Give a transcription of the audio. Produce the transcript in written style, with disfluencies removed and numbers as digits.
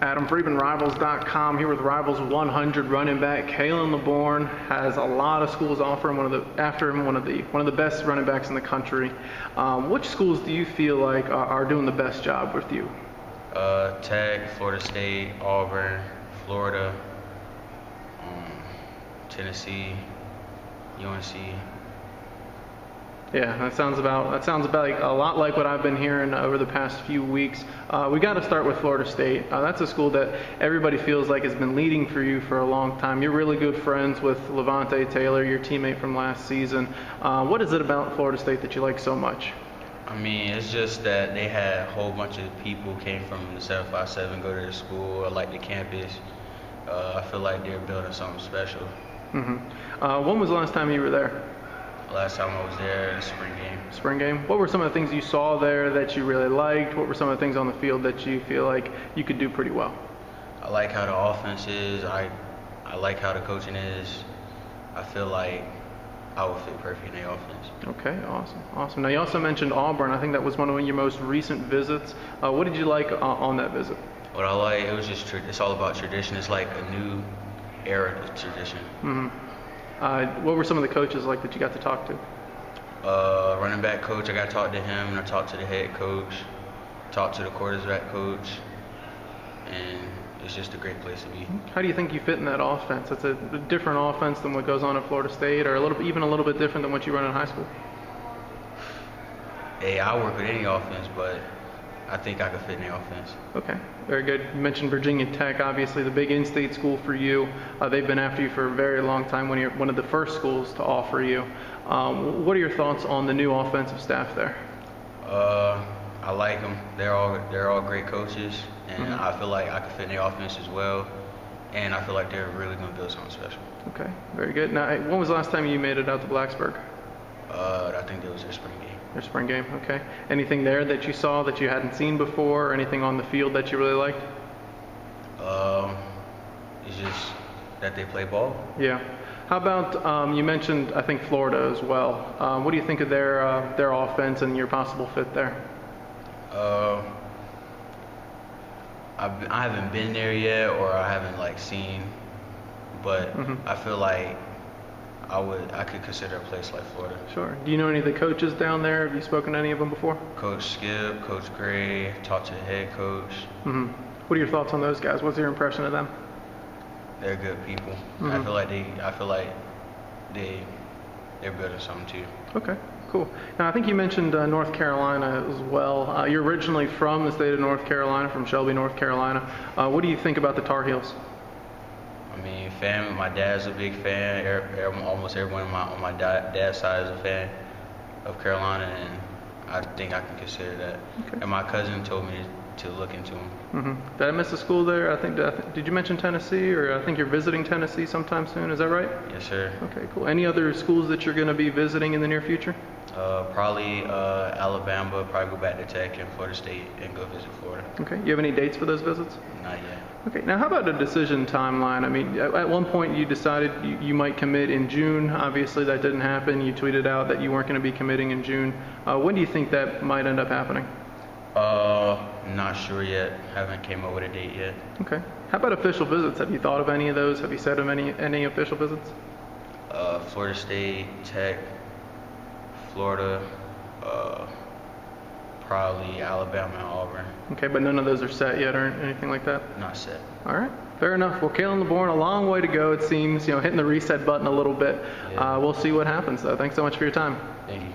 Adam Friedman, Rivals.com, here with Rivals100 running back Khalan Laborn. Has a lot of schools offering one of the best running backs in the country. Which schools do you feel like are doing the best job with you? Tech, Florida State, Auburn, Florida, Tennessee, UNC. Yeah, that sounds about like a lot like what I've been hearing over the past few weeks. We got to start with Florida State. That's a school that everybody feels like has been leading for you for a long time. You're really good friends with Levante Taylor, your teammate from last season. What is it about Florida State that you like so much? I mean, it's just that they had a whole bunch of people came from the 757 go to the school. I like the campus. I feel like they're building something special. When was the last time you were there? Last time I was there, the spring game. Spring game. What were some of the things you saw there that you really liked? What were some of the things on the field that you feel like you could do pretty well? I like how the offense is. I like how the coaching is. I feel like I would fit perfect in the offense. Okay, awesome. Now you also mentioned Auburn. I think that was one of your most recent visits. What did you like on that visit? What I like, it was just it's all about tradition. It's like a new era of tradition. What were some of the coaches like that you got to talk to? Running back coach, I got to talk to him, and I talked to the head coach, talked to the quarterback coach, and it's just a great place to be. How do you think you fit in that offense? It's a different offense than what goes on at Florida State, or even a little bit different than what you run in high school? Hey, I work with any offense, but I think I could fit in the offense. Okay, very good. You mentioned Virginia Tech, obviously the big in-state school for you. They've been after you for a very long time, when you're one of the first schools to offer you. What are your thoughts on the new offensive staff there? I like them. They're all great coaches, and I feel like I could fit in the offense as well. And I feel like they're really going to build something special. Okay, very good. Now, when was the last time you made it out to Blacksburg? I think it was their spring game. Your spring game, okay. Anything there that you saw that you hadn't seen before, or anything on the field that you really liked? It's just that they play ball. Yeah. How about, you mentioned, I think, Florida as well. What do you think of their offense and your possible fit there? I haven't been there yet, or I haven't seen, but I feel like I could consider a place like Florida. Sure. Do you know any of the coaches down there? Have you spoken to any of them before? Coach Skip, Coach Gray, talked to the head coach. What are your thoughts on those guys? What's your impression of them? They're good people. I feel like they're building something too. Okay, cool. Now I think you mentioned North Carolina as well. You're originally from the state of North Carolina, from Shelby, North Carolina. What do you think about the Tar Heels? I mean, family. My dad's a big fan. Almost everyone on my dad's side is a fan of Carolina, and I think I can consider that. Okay. And my cousin told me to look into them. Did I miss a school there? Did you mention Tennessee, or I think you're visiting Tennessee sometime soon? Is that right? Yes, sir. Okay, cool. Any other schools that you're going to be visiting in the near future? Probably Alabama. Probably go back to Tech and Florida State and go visit Florida. Okay. You have any dates for those visits? Not yet. Okay, now how about a decision timeline? I mean, at one point you decided you might commit in June. Obviously that didn't happen. You tweeted out that you weren't going to be committing in June. When do you think that might end up happening? Not sure yet. Haven't came up with a date yet. Okay. How about official visits? Have you thought of any of those? Have you said of any official visits? Florida State, Tech, Florida, probably Alabama and Auburn. Okay, but none of those are set yet or anything like that? Not set. All right, fair enough. Well, Khalan Laborn, a long way to go, it seems, hitting the reset button a little bit. Yeah. We'll see what happens, though. Thanks so much for your time. Thank you.